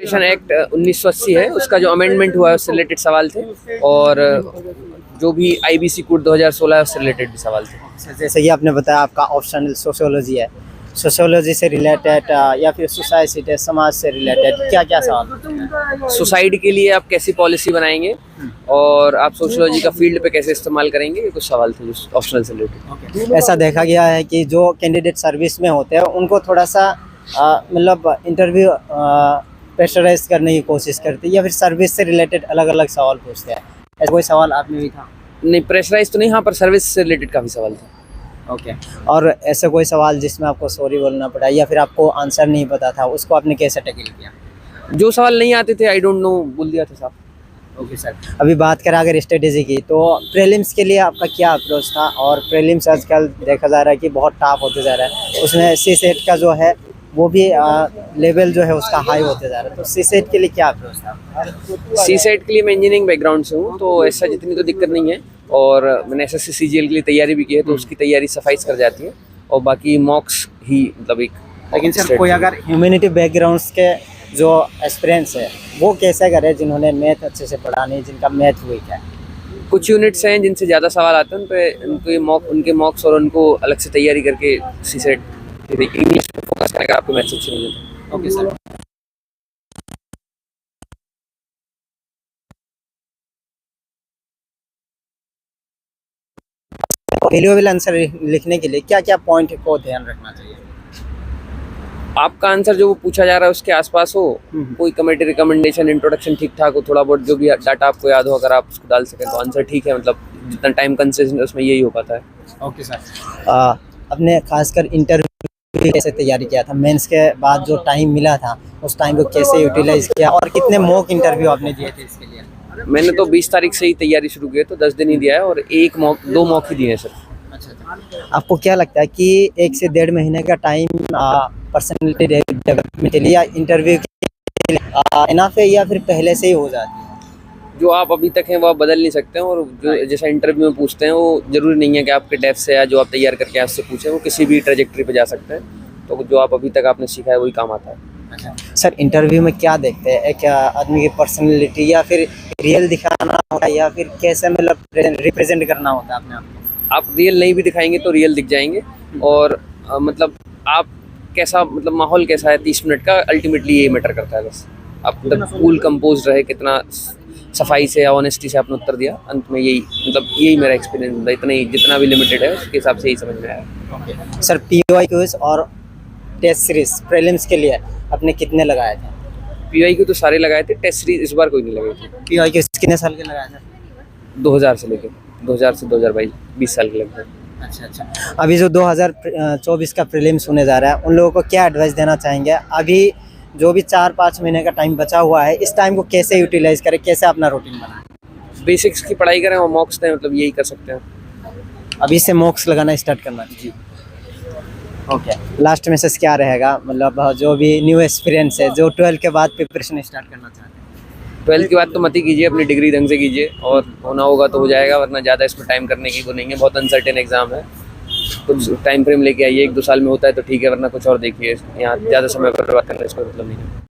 Education act 1980 है, उसका जो अमेंडमेंट हुआ है उससे रिलेटेड सवाल थे, और जो भी आईबीसी कोड 2016 है उससे रिलेटेड भी सवाल थे। जैसे कि आपने बताया आपका ऑप्शनल सोशियोलॉजी है, सोशियोलॉजी से रिलेटेड या फिर सोसाइटी समाज से रिलेटेड क्या क्या सवाल? सोसाइटी के लिए आप कैसी पॉलिसी बनाएंगे और आप सोशियोलॉजी का फील्ड पे कैसे इस्तेमाल करेंगे, ये कुछ सवाल थे जो ऑप्शनल से रिलेटेड। ऐसा देखा गया है कि जो कैंडिडेट सर्विस में होते हैं उनको थोड़ा सा मतलब इंटरव्यू प्रेशराइज करने की कोशिश करते हैं या फिर सर्विस से रिलेटेड अलग अलग सवाल पूछते हैं। ऐसा कोई सवाल आप में भी था? नहीं, प्रेशराइज तो नहीं, हाँ, पर सर्विस से रिलेटेड काफ़ी सवाल थे। ओके। और ऐसे कोई सवाल जिसमें आपको सॉरी बोलना पड़ा या फिर आपको आंसर नहीं पता था, उसको आपने कैसे टैकल किया? जो सवाल नहीं आते थे आई डोंट नो बोल दिया था साहब। Okay sir. अभी बात करें अगर स्ट्रेटेजी की, तो प्रीलिम्स के लिए आपका क्या अप्रोच था? और प्रीलिम्स आजकल देखा जा रहा है कि बहुत टफ होते जा रहा है, उसमें सी सेट का जो है वो भी लेवल जो है उसका हाई होते जा रहा है, तो सी सेट के लिए क्या अप्रोच था? सी सेट के लिए मैं इंजीनियरिंग बैकग्राउंड से हूँ, तो ऐसा जितनी तो दिक्कत नहीं है, और मैंने एसएससी सीजीएल के लिए तैयारी भी की है, तो उसकी तैयारी सफाइस कर जाती है, और बाकी मॉक्स ही मतलब एक। लेकिन सर कोई अगर ह्यूमैनिटी बैकग्राउंड्स के जो एक्सपीरियंस है वो कैसे करे, जिन्होंने मैथ अच्छे से पढ़ा नहीं, जिनका मैथ वीक है? कुछ यूनिट्स हैं जिनसे ज़्यादा सवाल आते हैं, उनके मॉक्स और उनको अलग से तैयारी करके सी सेट इंग्लिश पे फोकस करेगा, आपको मैथ्स अच्छे नहीं होते। Okay sir. वैल्यूएबल आंसर लिखने के लिए क्या क्या पॉइंट को ध्यान रखना चाहिए? आपका आंसर जो वो पूछा जा रहा है उसके आसपास हो, कोई कमेटी रिकमेंडेशन इंट्रोडक्शन ठीक ठाक हो, थोड़ा बहुत जो भी डाटा आपको याद हो अगर आप उसको डाल सकें तो आंसर ठीक है, मतलब जितना टाइम कंसेशन है उसमें यही हो पाता है। Okay sir. अपने खासकर इंटरव्यू कैसे तैयारी किया था? मेंस के बाद जो टाइम मिला था उस टाइम को कैसे यूटिलाइज किया, और कितने मॉक इंटरव्यू आपने दिए थे इसके लिए? मैंने तो 20 तारीख से ही तैयारी शुरू की है, तो 10 दिन ही दिया है, और दो मॉक ही दिए हैं सर। अच्छा। आपको क्या लगता है कि 1 से 1.5 महीने का टाइम पर्सनैलिटी डेवलपमेंट के लिए या इंटरव्यू के लिए इनफ है, या फिर पहले से ही हो जाती है? जो आप अभी तक हैं वो आप बदल नहीं सकते हैं, और जो जैसा इंटरव्यू में पूछते हैं वो जरूरी नहीं है कि आपके डेफ से या जो आप तैयार करके आए उससे पूछें, वो किसी भी ट्रेजेक्टरी पे जा सकते हैं, तो जो आप अभी तक आपने सीखा है वही काम आता है। अच्छा सर, इंटरव्यू में क्या देखते हैं? एक आदमी की पर्सनैलिटी या फिर रियल दिखाना होता है, या फिर कैसे मतलब रिप्रेजेंट करना होता है अपने आप को? आप रियल नहीं भी दिखाएंगे तो रियल दिख जाएंगे, और मतलब आप कैसा, मतलब माहौल कैसा है 30 मिनट का, अल्टीमेटली यही मैटर करता है बस। आप मतलब कूल कंपोज रहे, कितना सफाई से या ऑनेस्टी से आपने उत्तर दिया, अंत में यही मतलब यही मेरा एक्सपीरियंस होता है, इतना ही, जितना भी लिमिटेड है उसके हिसाब से ही समझ में आया। सर पीओआई क्विज और टेस्ट सीरीज प्रीलिम्स के लिए आपने कितने लगाए थे? पीवाई को तो सारे लगाए थे, टेस्ट सीरीज इस बार कोई नहीं लगाई थी। पीओआई क्विज कितने साल के लगाए थे? 2000 से लेकर 2000 से 2022, 20 साल के लगभग। अच्छा अच्छा। अभी जो 2024 का प्रीलिम्स होने जा रहा है, उन लोगों को क्या एडवाइस देना चाहेंगे? अभी जो भी 4-5 महीने का टाइम बचा हुआ है, इस टाइम को कैसे यूटिलाइज करें, कैसे अपना रूटीन बनाएं? बेसिक्स की पढ़ाई करें और मॉक्स दें, मतलब यही कर सकते हैं। अभी से मॉक्स लगाना स्टार्ट करना जी। ओके। लास्ट मैसेज क्या रहेगा, मतलब जो भी न्यू एक्सपीरियंस है, जो 12 के बाद प्रिपरेशन स्टार्ट करना चाहते हैं? 12th के बाद तो मत ही कीजिए, अपनी डिग्री ढंग से कीजिए, और होना होगा तो हो जाएगा, वरना ज़्यादा इसमें टाइम करने की वो नहीं है, बहुत अनसर्टेन एग्जाम है। कुछ टाइम फ्रेम लेके आइए, 1-2 साल में होता है तो ठीक है, वरना कुछ और देखिए, यहाँ ज़्यादा समय बर्बाद करना इसका मतलब नहीं है।